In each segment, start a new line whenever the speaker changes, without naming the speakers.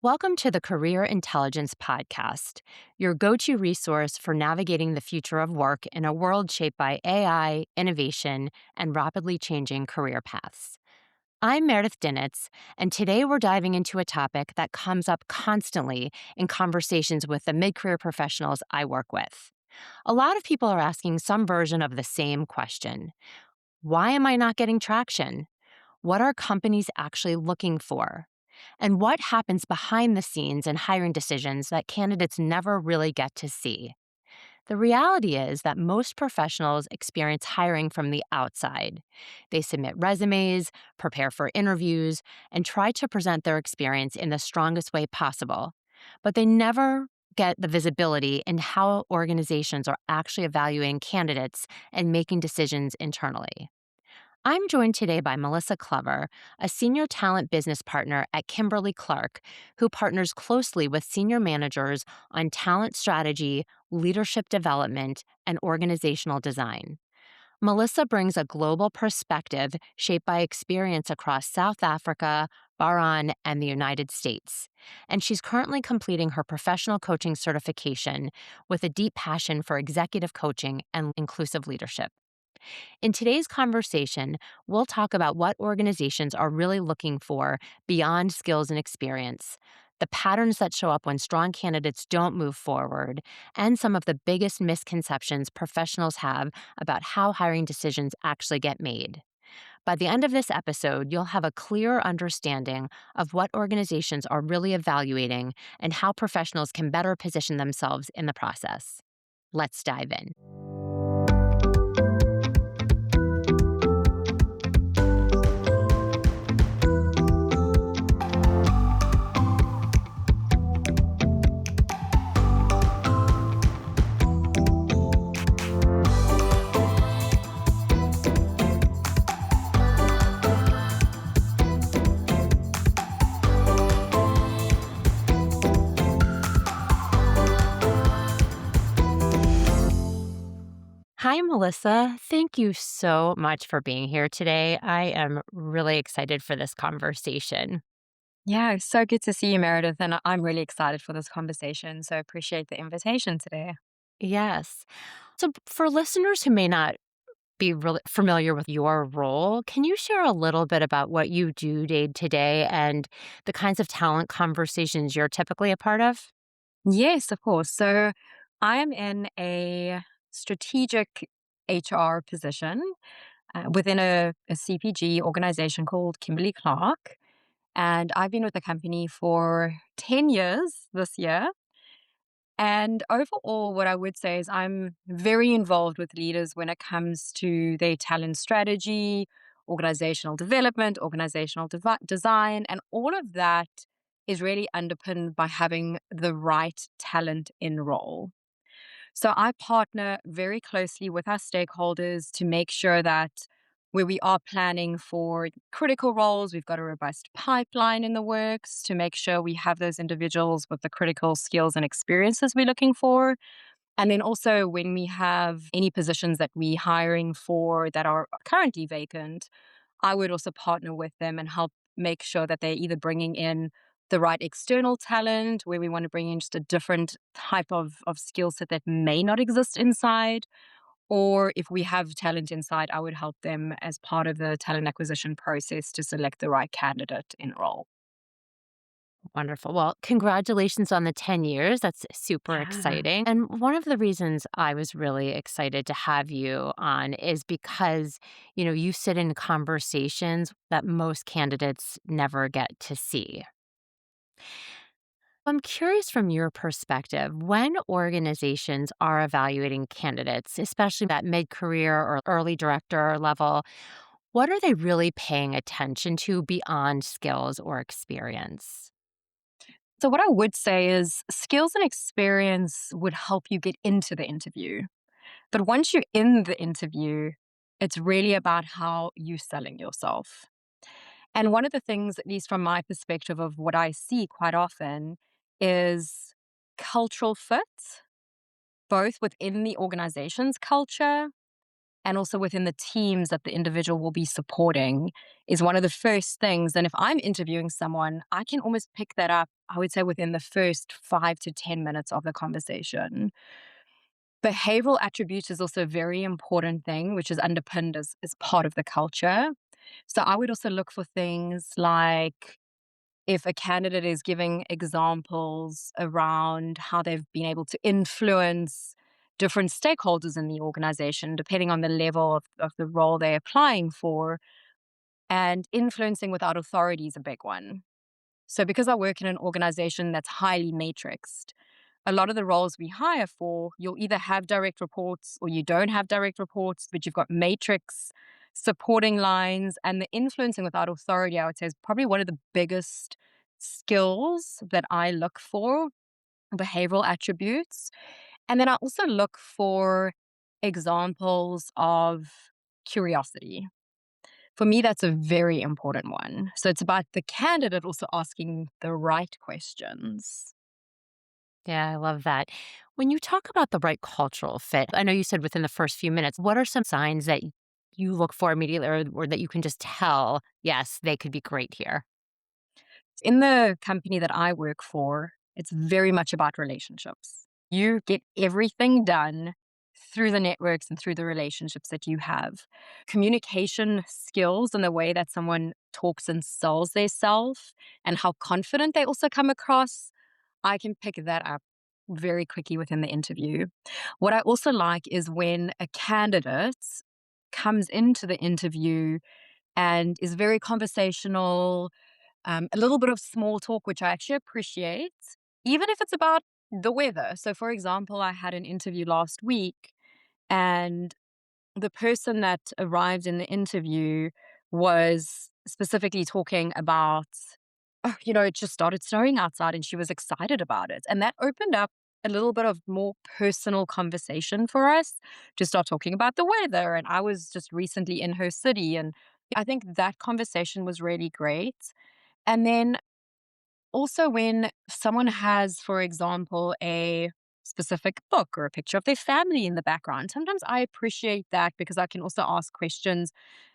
Welcome to the Career Intelligence Podcast, your go to resource for navigating the future of work in a world shaped by AI, innovation, and rapidly changing career paths. I'm Meredith Dinitz, and today we're diving into a topic that comes up constantly in conversations with the mid career professionals I work with. A lot of people are asking some version of the same question: why am I not getting traction? What are companies actually looking for? And what happens behind the scenes in hiring decisions that candidates never really get to see? The reality is that most professionals experience hiring from the outside. They submit resumes, prepare for interviews, and try to present their experience in the strongest way possible. But they never get the visibility in how organizations are actually evaluating candidates and making decisions internally. I'm joined today by Melissa Cluver, a senior talent business partner at Kimberly-Clark, who partners closely with senior managers on talent strategy, leadership development, and organizational design. Melissa brings a global perspective shaped by experience across South Africa, Bahrain, and the United States. And she's currently completing her professional coaching certification with a deep passion for executive coaching and inclusive leadership. In today's conversation, we'll talk about what organizations are really looking for beyond skills and experience, the patterns that show up when strong candidates don't move forward, and some of the biggest misconceptions professionals have about how hiring decisions actually get made. By the end of this episode, you'll have a clearer understanding of what organizations are really evaluating and how professionals can better position themselves in the process. Let's dive in. Hi, Melissa. Thank you so much for being here today. I am really excited for this conversation.
Yeah, it's so good to see you, Meredith. And I'm really excited for this conversation. So appreciate the invitation today.
Yes. So, for listeners who may not be really familiar with your role, can you share a little bit about what you do day to day and the kinds of talent conversations you're typically a part of?
Yes, of course. So I am in a strategic HR position within a CPG organization called Kimberly-Clark. And I've been with the company for 10 years this year. And overall, what I would say is I'm very involved with leaders when it comes to their talent strategy, organizational development, organizational design, and all of that is really underpinned by having the right talent in role. So I partner very closely with our stakeholders to make sure that where we are planning for critical roles, we've got a robust pipeline in the works to make sure we have those individuals with the critical skills and experiences we're looking for. And then also when we have any positions that we're hiring for that are currently vacant, I would also partner with them and help make sure that they're either bringing in the right external talent, where we want to bring in just a different type of skill set that may not exist inside, or if we have talent inside, I would help them as part of the talent acquisition process to select the right candidate in role.
Wonderful. Well, congratulations on the 10 years. That's super
Yeah.
exciting. And one of the reasons I was really excited to have you on is because, you sit in conversations that most candidates never get to see. I'm curious from your perspective, when organizations are evaluating candidates, especially at mid career or early director level, what are they really paying attention to beyond skills or experience?
So, what I would say is skills and experience would help you get into the interview. But once you're in the interview, it's really about how you're selling yourself. And one of the things, at least from my perspective of what I see quite often, is cultural fit, both within the organization's culture and also within the teams that the individual will be supporting is one of the first things. And if I'm interviewing someone, I can almost pick that up, I would say, within the first 5 to 10 minutes of the conversation. Behavioral attributes is also a very important thing, which is underpinned as part of the culture. So I would also look for things like if a candidate is giving examples around how they've been able to influence different stakeholders in the organization, depending on the level of the role they're applying for, and influencing without authority is a big one. So, because I work in an organization that's highly matrixed, a lot of the roles we hire for, you'll either have direct reports or you don't have direct reports, but you've got matrix supporting lines. And the influencing without authority, I would say, is probably one of the biggest skills that I look for, behavioral attributes. And then I also look for examples of curiosity. For me, that's a very important one. So it's about the candidate also asking the right questions.
Yeah, I love that. When you talk about the right cultural fit, I know you said within the first few minutes, what are some signs that you look for immediately or that you can just tell, yes, they could be great here?
In the company that I work for, it's very much about relationships. You get everything done through the networks and through the relationships that you have. Communication skills and the way that someone talks and sells their self and how confident they also come across, I can pick that up very quickly within the interview. What I also like is when a candidate comes into the interview and is very conversational, a little bit of small talk, which I actually appreciate, even if it's about the weather. So, for example, I had an interview last week, and the person that arrived in the interview was specifically talking about, oh, it just started snowing outside and she was excited about it. And that opened up a little bit of more personal conversation for us to start talking about the weather. And I was just recently in her city. And I think that conversation was really great. And then also, when someone has, for example, a specific book or a picture of their family in the background, sometimes I appreciate that because I can also ask questions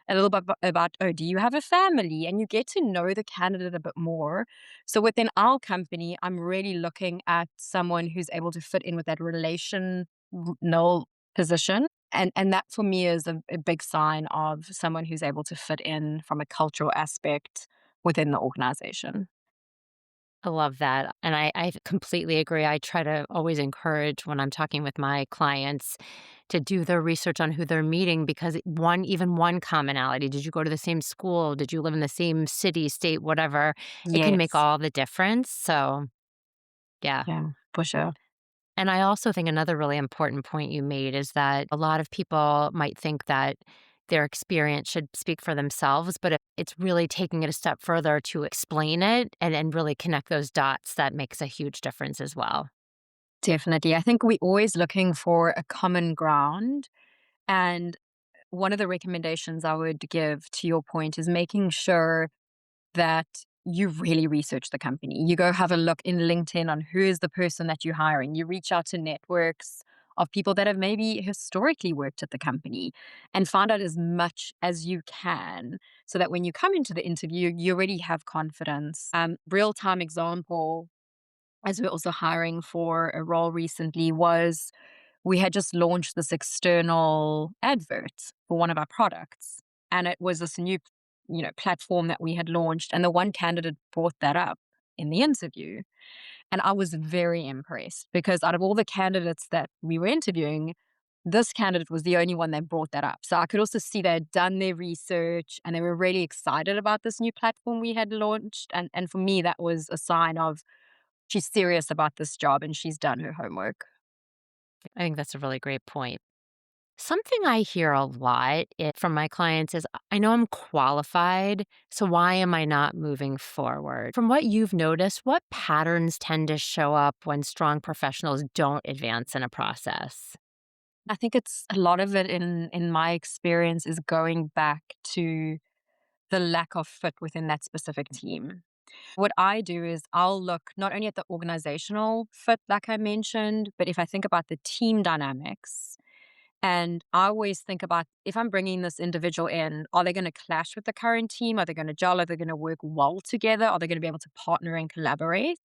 a little bit about, oh, do you have a family? And you get to know the candidate a bit more. So within our company, I'm really looking at someone who's able to fit in with that relational position. And that for me is a big sign of someone who's able to fit in from a cultural aspect within the organization.
I love that. And I completely agree. I try to always encourage when I'm talking with my clients to do their research on who they're meeting because even one commonality, did you go to the same school? Did you live in the same city, state, whatever? It can make
Yes.
all the difference. So, yeah.
Yeah, for sure.
And I also think another really important point you made is that a lot of people might think that their experience should speak for themselves, but it's really taking it a step further to explain it and really connect those dots that makes a huge difference as well.
Definitely. I think we're always looking for a common ground. And one of the recommendations I would give to your point is making sure that you really research the company. You go have a look in LinkedIn on who is the person that you're hiring. You reach out to networks of people that have maybe historically worked at the company and find out as much as you can so that when you come into the interview, you already have confidence. Real time example, as we're also hiring for a role recently, was we had just launched this external advert for one of our products. And it was this new, platform that we had launched. And the one candidate brought that up in the interview. And I was very impressed because out of all the candidates that we were interviewing, this candidate was the only one that brought that up. So I could also see they had done their research and they were really excited about this new platform we had launched. And for me, that was a sign of she's serious about this job and she's done her homework.
I think that's a really great point. Something I hear a lot from my clients is I know I'm qualified, so why am I not moving forward? From what you've noticed, what patterns tend to show up when strong professionals don't advance in a process?
I think it's a lot of it in my experience is going back to the lack of fit within that specific team. What I do is I'll look not only at the organizational fit, like I mentioned, but if I think about the team dynamics And I always think about, if I'm bringing this individual in, are they going to clash with the current team? Are they going to gel? Are they going to work well together? Are they going to be able to partner and collaborate?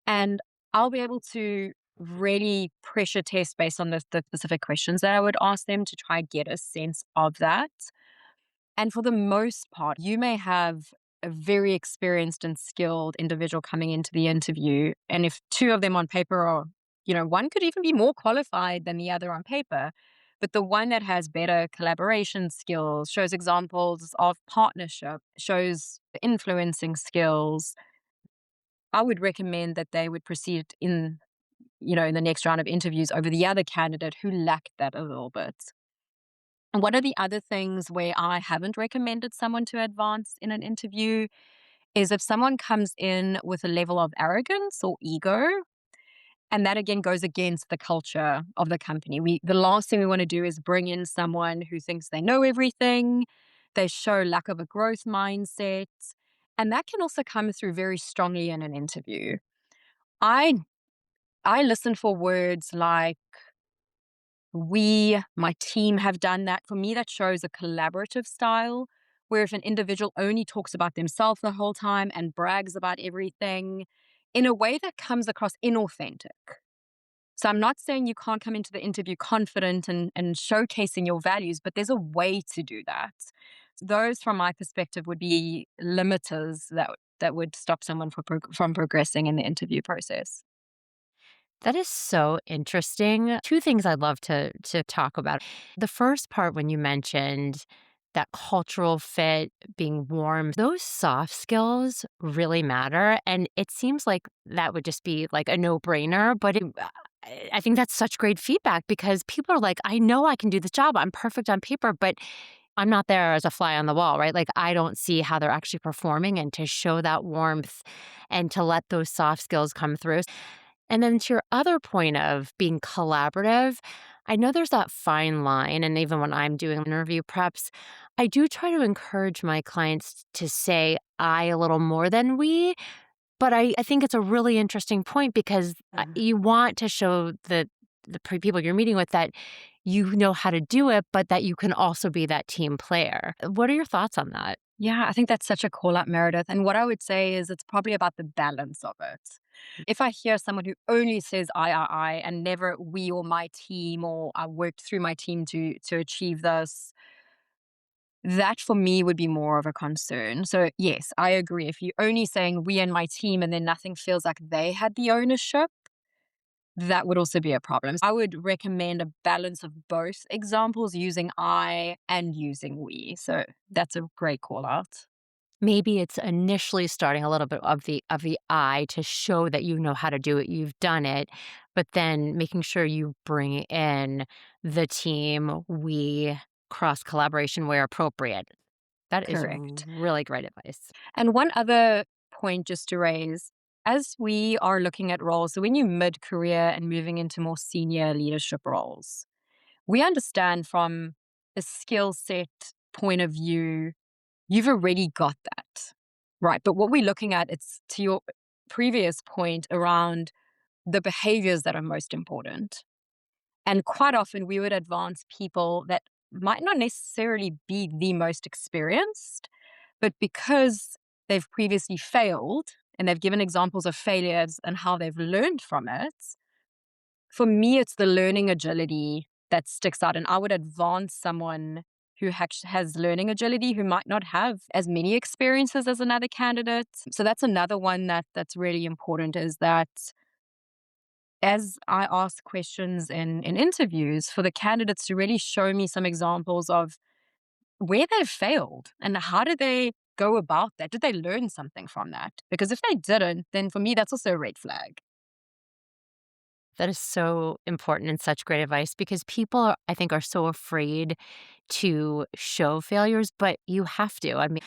And I'll be able to really pressure test based on the specific questions that I would ask them to try get a sense of that. And for the most part, you may have a very experienced and skilled individual coming into the interview. And if two of them on paper are, one could even be more qualified than the other on paper. But the one that has better collaboration skills, shows examples of partnership, shows influencing skills, I would recommend that they would proceed in the next round of interviews over the other candidate who lacked that a little bit. And one of the other things where I haven't recommended someone to advance in an interview is if someone comes in with a level of arrogance or ego, and that again goes against the culture of the company. The last thing we want to do is bring in someone who thinks they know everything. They show lack of a growth mindset, and that can also come through very strongly in an interview. I I listen for words like my team have done that. For me, that shows a collaborative style, where if an individual only talks about themselves the whole time and brags about everything in a way that comes across inauthentic. So I'm not saying you can't come into the interview confident and showcasing your values, but there's a way to do that. Those, from my perspective, would be limiters that would stop someone from progressing in the interview process.
That is so interesting. Two things I'd love to talk about. The first part when you mentioned that cultural fit, being warm, those soft skills really matter. And it seems like that would just be like a no-brainer, but I think that's such great feedback because people are like, I know I can do this job. I'm perfect on paper, but I'm not there as a fly on the wall, right? Like I don't see how they're actually performing and to show that warmth and to let those soft skills come through. And then to your other point of being collaborative, I know there's that fine line. And even when I'm doing interview preps, I do try to encourage my clients to say I a little more than we. But I think it's a really interesting point because you want to show people you're meeting with that you know how to do it, but that you can also be that team player. What are your thoughts on that?
Yeah, I think that's such a call out, Meredith. And what I would say is it's probably about the balance of it. If I hear someone who only says I, and never we or my team, or I worked through my team to achieve this, that for me would be more of a concern. So yes, I agree. If you're only saying we and my team and then nothing feels like they had the ownership, that would also be a problem. I would recommend a balance of both examples, using I and using we. So that's a great call out.
Maybe it's initially starting a little bit of the I to show that you know how to do it, you've done it, but then making sure you bring in the team, we, cross collaboration where appropriate. That is
Correct.
really great advice.
And one other point just to raise, as we are looking at roles, so when you're mid career and moving into more senior leadership roles, we understand from a skill set point of view, you've already got that. Right. But what we're looking at, it's to your previous point around the behaviors that are most important. And quite often we would advance people that might not necessarily be the most experienced, but because they've previously failed and they've given examples of failures and how they've learned from it, for me, it's the learning agility that sticks out. And I would advance someone who has learning agility who might not have as many experiences as another candidate. So that's another one that's really important, is that as I ask questions in interviews, for the candidates to really show me some examples of where they've failed and how did they go about that? Did they learn something from that? Because if they didn't, then for me, that's also a red flag.
That is so important and such great advice because people, I think, are so afraid to show failures, but you have to. I mean,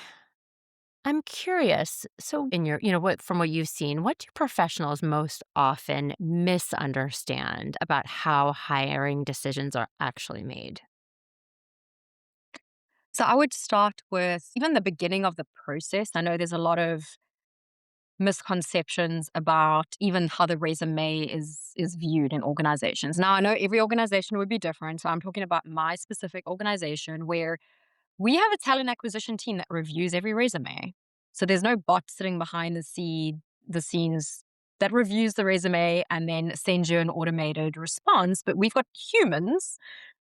I'm curious. So, in your, what from what you've seen, what do professionals most often misunderstand about how hiring decisions are actually made?
So I would start with even the beginning of the process. I know there's a lot of misconceptions about even how the resume is viewed in organizations. Now, I know every organization would be different, so I'm talking about my specific organization where we have a talent acquisition team that reviews every resume. So there's no bot sitting behind the scenes that reviews the resume and then sends you an automated response, but we've got humans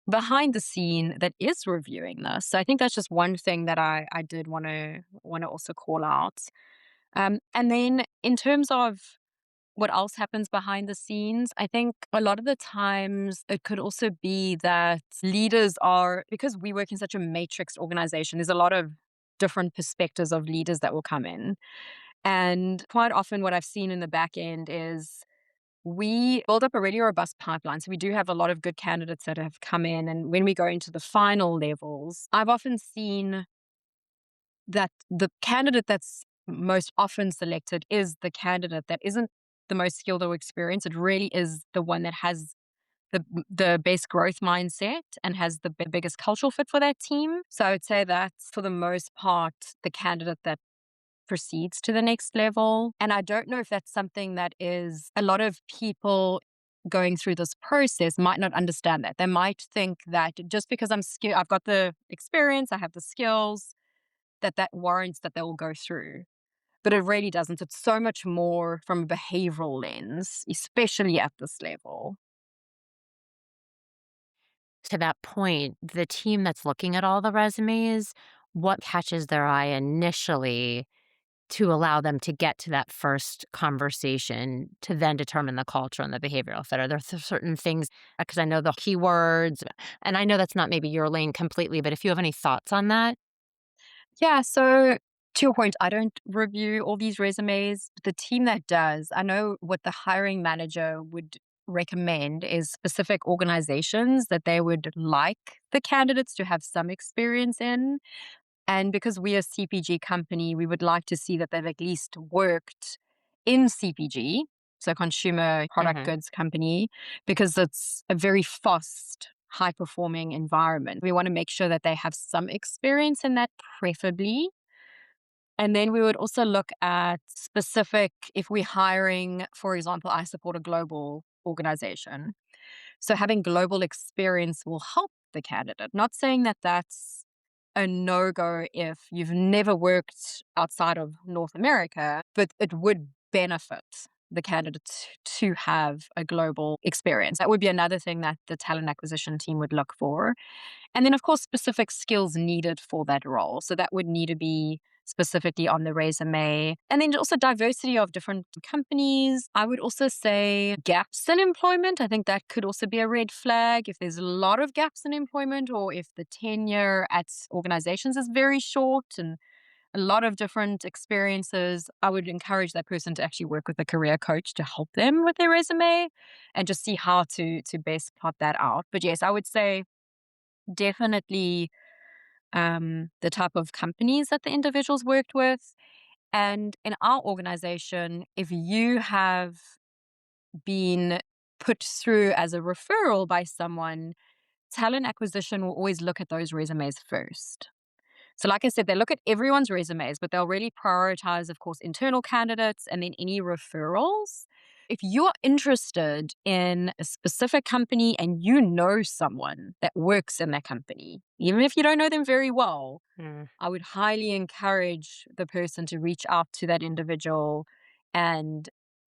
behind the scene that is reviewing this. So I think that's just one thing that I did want to also call out. And then in terms of what else happens behind the scenes, I think a lot of the times it could also be that leaders are, because we work in such a matrix organization, there's a lot of different perspectives of leaders that will come in. And quite often, what I've seen in the back end is we build up a really robust pipeline. So we do have a lot of good candidates that have come in. And when we go into the final levels, I've often seen that the candidate that's most often selected is the candidate that isn't the most skilled or experienced. It really is the one that has the best growth mindset and has the biggest cultural fit for that team. So I would say that's for the most part the candidate that proceeds to the next level. And I don't know if that's something that is a lot of people going through this process might not understand that. They might think that just because I'm skilled, I've got the experience, I have the skills, that warrants that they will go through. But it really doesn't. It's so much more from a behavioral lens, especially at this level.
To that point, the team that's looking at all the resumes, what catches their eye initially to allow them to get to that first conversation to then determine the culture and the behavioral fit? Are there certain things? Because I know the keywords, and I know that's not maybe your lane completely, but if you have any thoughts on that?
Yeah, so to your point, I don't review all these resumes. The team that does, I know what the hiring manager would recommend is specific organizations that they would like the candidates to have some experience in. And because we're a CPG company, we would like to see that they've at least worked in CPG, so consumer product
Mhm.
goods company, because it's a very fast, high performing environment. We want to make sure that they have some experience in that, preferably. And then we would also look at specific, if we're hiring, for example, I support a global organization. So having global experience will help the candidate. Not saying that that's a no go if you've never worked outside of North America, but it would benefit the candidate to have a global experience. That would be another thing that the talent acquisition team would look for. And then, of course, specific skills needed for that role. So that would need to be specifically on the resume. And then also diversity of different companies. I would also say gaps in employment. I think that could also be a red flag if there's a lot of gaps in employment or if the tenure at organizations is very short and a lot of different experiences. I would encourage that person to actually work with a career coach to help them with their resume and just see how to best plot that out. But yes, I would say definitely the type of companies that the individuals worked with. And in our organization, if you have been put through as a referral by someone, talent acquisition will always look at those resumes first. So, like I said, they look at everyone's resumes, but they'll really prioritize, of course, internal candidates and then any referrals. If you're interested in a specific company and you know someone that works in that company, even if you don't know them very well,
Mm.
I would highly encourage the person to reach out to that individual and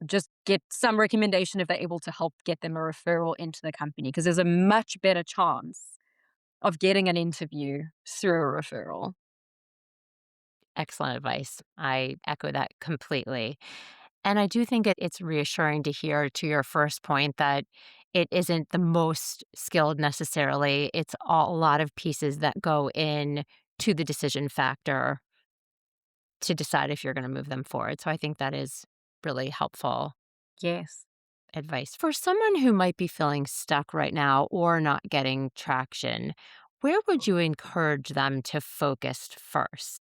just get some recommendation if they're able to help get them a referral into the company because there's a much better chance of getting an interview through a referral.
Excellent advice. I echo that completely. And I do think it's reassuring to hear, to your first point, that it isn't the most skilled necessarily. It's a lot of pieces that go in to the decision factor to decide if you're going to move them forward. So I think that is really helpful
Yes.
advice. For someone who might be feeling stuck right now or not getting traction, where would you encourage them to focus first?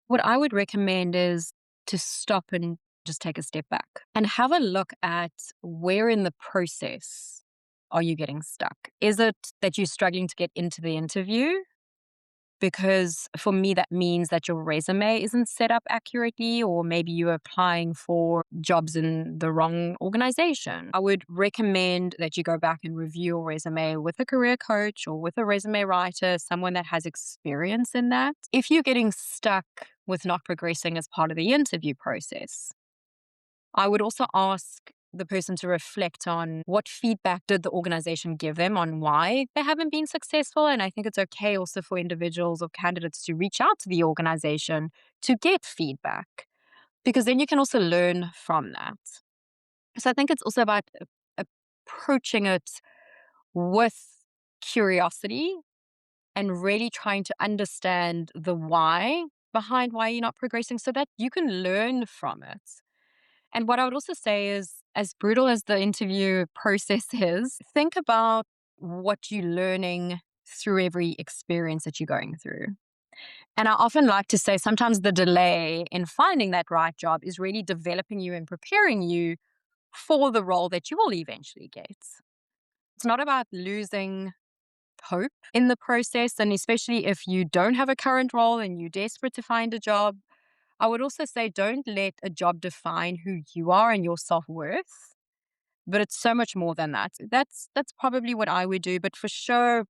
What I would recommend is to stop and just take a step back and have a look at where in the process are you getting stuck? Is it that you're struggling to get into the interview? because for me, that means that your resume isn't set up accurately, or maybe you're applying for jobs in the wrong organization. I would recommend that you go back and review your resume with a career coach or with a resume writer, someone that has experience in that. If you're getting stuck with not progressing as part of the interview process, I would also ask the person to reflect on what feedback did the organization give them on why they haven't been successful. And I think it's okay also for individuals or candidates to reach out to the organization to get feedback, because then you can also learn from that. So I think it's also about approaching it with curiosity and really trying to understand the why behind why you're not progressing so that you can learn from it. And what I would also say is, as brutal as the interview process is, think about what you're learning through every experience that you're going through. And I often like to say sometimes the delay in finding that right job is really developing you and preparing you for the role that you will eventually get. It's not about losing hope in the process. And especially if you don't have a current role and you're desperate to find a job, I would also say don't let a job define who you are and your self-worth, but it's so much more than that. That's probably what I would do, but for sure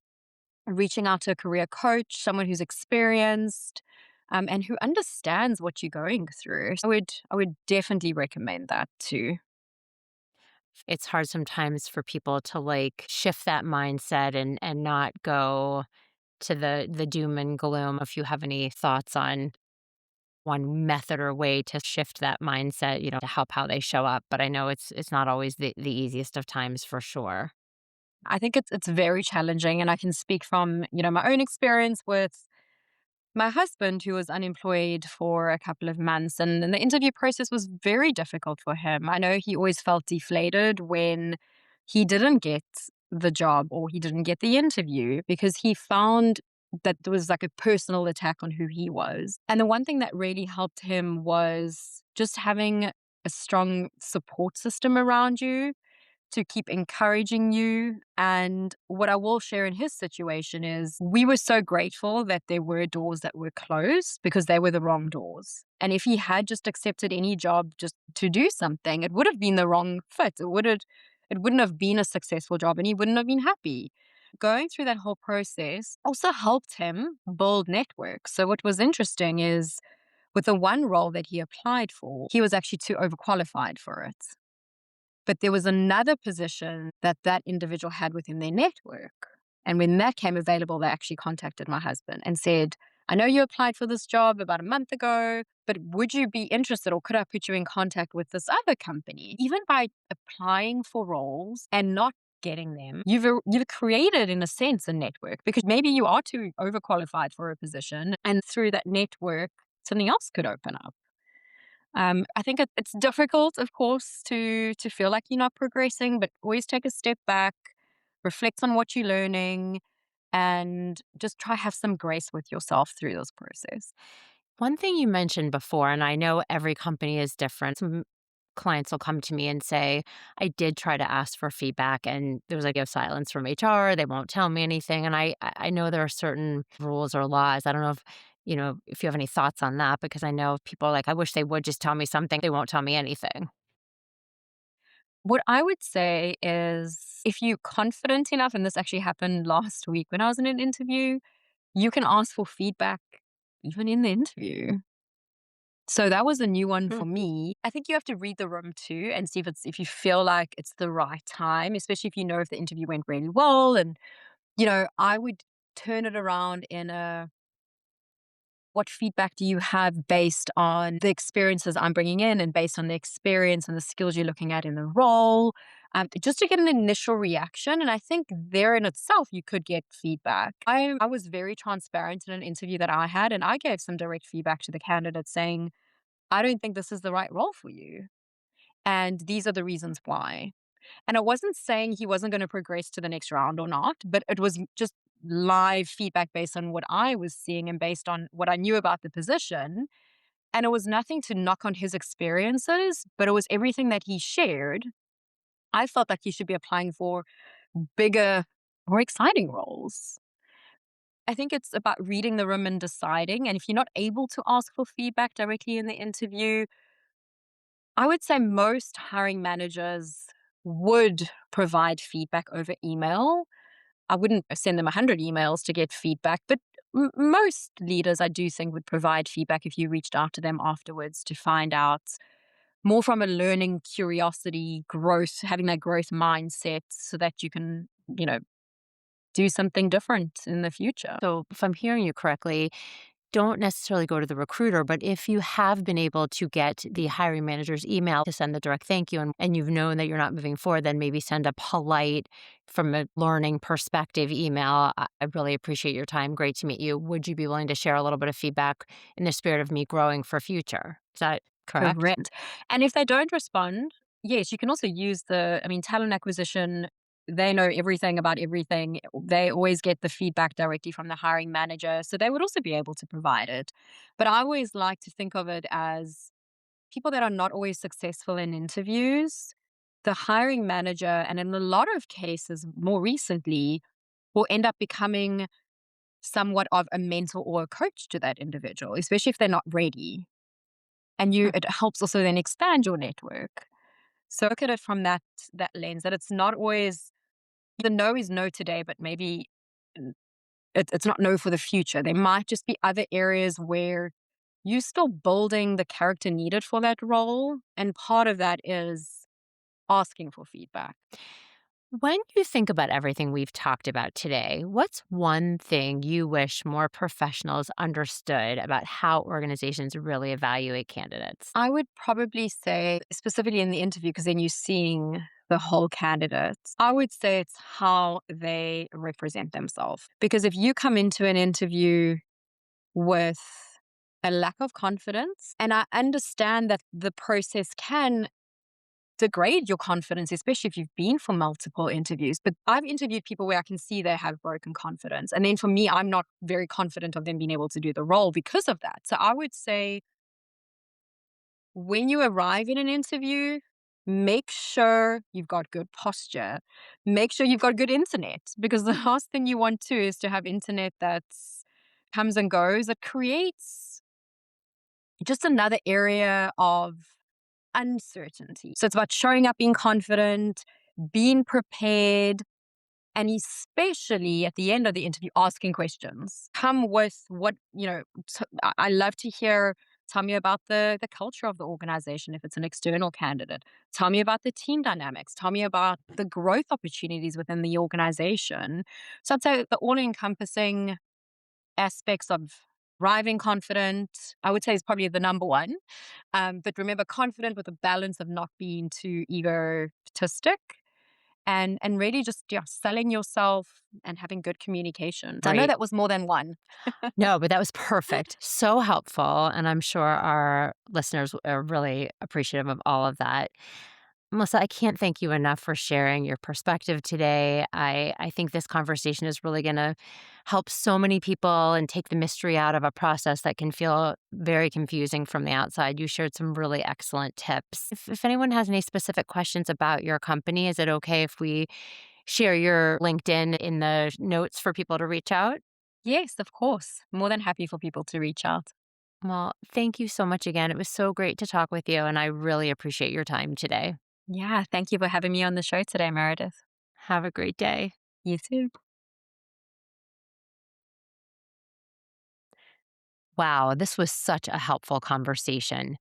reaching out to a career coach, someone who's experienced, and who understands what you're going through. I would definitely recommend that too.
It's hard sometimes for people to like shift that mindset and not go to the doom and gloom. If you have any thoughts on one method or way to shift that mindset, to help how they show up. But I know it's not always the easiest of times for sure.
I think it's very challenging, and I can speak from, my own experience with my husband, who was unemployed for a couple of months, and the interview process was very difficult for him. I know he always felt deflated when he didn't get the job or he didn't get the interview, because he found that there was like a personal attack on who he was. And the one thing that really helped him was just having a strong support system around you to keep encouraging you. And what I will share in his situation is we were so grateful that there were doors that were closed, because they were the wrong doors. And if he had just accepted any job just to do something, it would have been the wrong fit. It wouldn't have been a successful job, and he wouldn't have been happy. Going through that whole process also helped him build networks. So what was interesting is, with the one role that he applied for, he was actually too overqualified for it. But there was another position that that individual had within their network. And when that came available, they actually contacted my husband and said, I know you applied for this job about a month ago, but would you be interested, or could I put you in contact with this other company? Even by applying for roles and not getting them, you've created, in a sense, a network, because maybe you are too overqualified for a position. And through that network, something else could open up. I think it's difficult, of course, to feel like you're not progressing, but always take a step back, reflect on what you're learning, and just try have some grace with yourself through this process.
One thing you mentioned before, and I know every company is different. Some clients will come to me and say, I did try to ask for feedback and there was like a silence from HR. They won't tell me anything. And I know there are certain rules or laws. I don't know if you have any thoughts on that, because I know people are like, I wish they would just tell me something. They won't tell me anything.
What I would say is, if you're confident enough, and this actually happened last week when I was in an interview, you can ask for feedback even in the interview. So that was a new one
Hmm.
for me. I think you have to read the room too and see if you feel like it's the right time, especially if you know if the interview went really well. And I would turn it around in a, what feedback do you have based on the experiences I'm bringing in, and based on the experience and the skills you're looking at in the role, just to get an initial reaction. And I think there in itself, you could get feedback. I was very transparent in an interview that I had, and I gave some direct feedback to the candidate saying, I don't think this is the right role for you. And these are the reasons why. And I wasn't saying he wasn't going to progress to the next round or not, but it was just live feedback based on what I was seeing and based on what I knew about the position. And it was nothing to knock on his experiences, but it was everything that he shared. I felt like he should be applying for bigger, more exciting roles. I think it's about reading the room and deciding. And if you're not able to ask for feedback directly in the interview, I would say most hiring managers would provide feedback over email. I wouldn't send them 100 emails to get feedback, but most leaders, I do think, would provide feedback if you reached out to them afterwards to find out more from a learning curiosity, growth, having that growth mindset so that you can, do something different in the future.
So, if I'm hearing you correctly, don't necessarily go to the recruiter, but if you have been able to get the hiring manager's email to send the direct thank you and you've known that you're not moving forward, then maybe send a polite, from a learning perspective email. I really appreciate your time. Great to meet you. Would you be willing to share a little bit of feedback in the spirit of me growing for future? Is that correct?
Correct. And if they don't respond, yes, you can also use talent acquisition. They know everything about everything. They always get the feedback directly from the hiring manager. So they would also be able to provide it. But I always like to think of it as people that are not always successful in interviews, the hiring manager, and in a lot of cases more recently, will end up becoming somewhat of a mentor or a coach to that individual, especially if they're not ready. And it helps also then expand your network. So look at it from that lens, that it's not always the no is no today, but maybe mm, it's not no for the future. There might just be other areas where you're still building the character needed for that role. And part of that is asking for feedback.
When you think about everything we've talked about today, what's one thing you wish more professionals understood about how organizations really evaluate candidates?
I would probably say, specifically in the interview, because then you're seeing the whole candidate, I would say it's how they represent themselves. Because if you come into an interview with a lack of confidence, and I understand that the process can degrade your confidence, especially if you've been for multiple interviews. But I've interviewed people where I can see they have broken confidence. And then for me, I'm not very confident of them being able to do the role because of that. So I would say when you arrive in an interview, make sure you've got good posture. Make sure you've got good internet because the last thing you want to is to have internet that's comes and goes. It creates just another area of uncertainty. So it's about showing up, being confident, being prepared, and especially at the end of the interview, asking questions. Come with I love to hear. Tell me about the culture of the organization if it's an external candidate. Tell me about the team dynamics. Tell me about the growth opportunities within the organization. So I'd say the all encompassing aspects of arriving confident, I would say, is probably the number one. But remember, confident with a balance of not being too egotistic and really just selling yourself and having good communication. I know
Great.
that was more than one.
No, but that was perfect. So helpful. And I'm sure our listeners are really appreciative of all of that. Melissa, I can't thank you enough for sharing your perspective today. I think this conversation is really going to help so many people and take the mystery out of a process that can feel very confusing from the outside. You shared some really excellent tips. If anyone has any specific questions about your company, is it okay if we share your LinkedIn in the notes for people to reach out?
Yes, of course. More than happy for people to reach out.
Well, thank you so much again. It was so great to talk with you, and I really appreciate your time today.
Yeah, thank you for having me on the show today, Meredith.
Have a great day.
You too.
Wow, this was such a helpful conversation.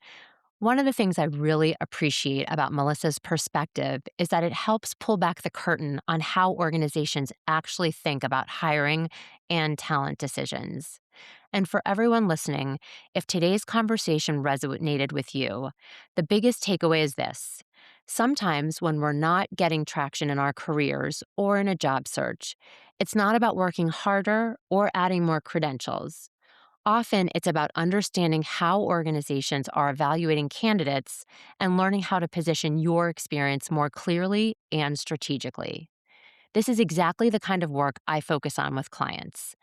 One of the things I really appreciate about Melissa's perspective is that it helps pull back the curtain on how organizations actually think about hiring and talent decisions. And for everyone listening, if today's conversation resonated with you, the biggest takeaway is this. Sometimes when we're not getting traction in our careers or in a job search, it's not about working harder or adding more credentials. Often, it's about understanding how organizations are evaluating candidates and learning how to position your experience more clearly and strategically. This is exactly the kind of work I focus on with clients.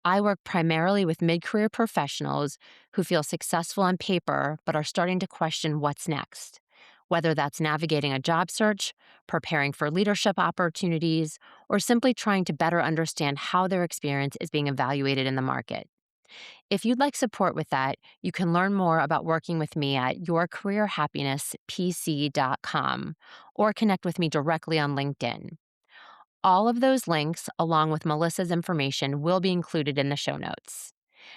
I work primarily with mid career professionals who feel successful on paper but are starting to question what's next. whether that's navigating a job search, preparing for leadership opportunities, or simply trying to better understand how their experience is being evaluated in the market. If you'd like support with that, you can learn more about working with me at yourcareerhappinesspc.com or connect with me directly on LinkedIn. All of those links, along with Melissa's information, will be included in the show notes.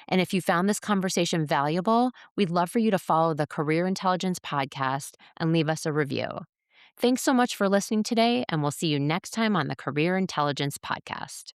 And if you found this conversation valuable, we'd love for you to follow the Career Intelligence Podcast and leave us a review. Thanks so much for listening today, and we'll see you next time on the Career Intelligence Podcast.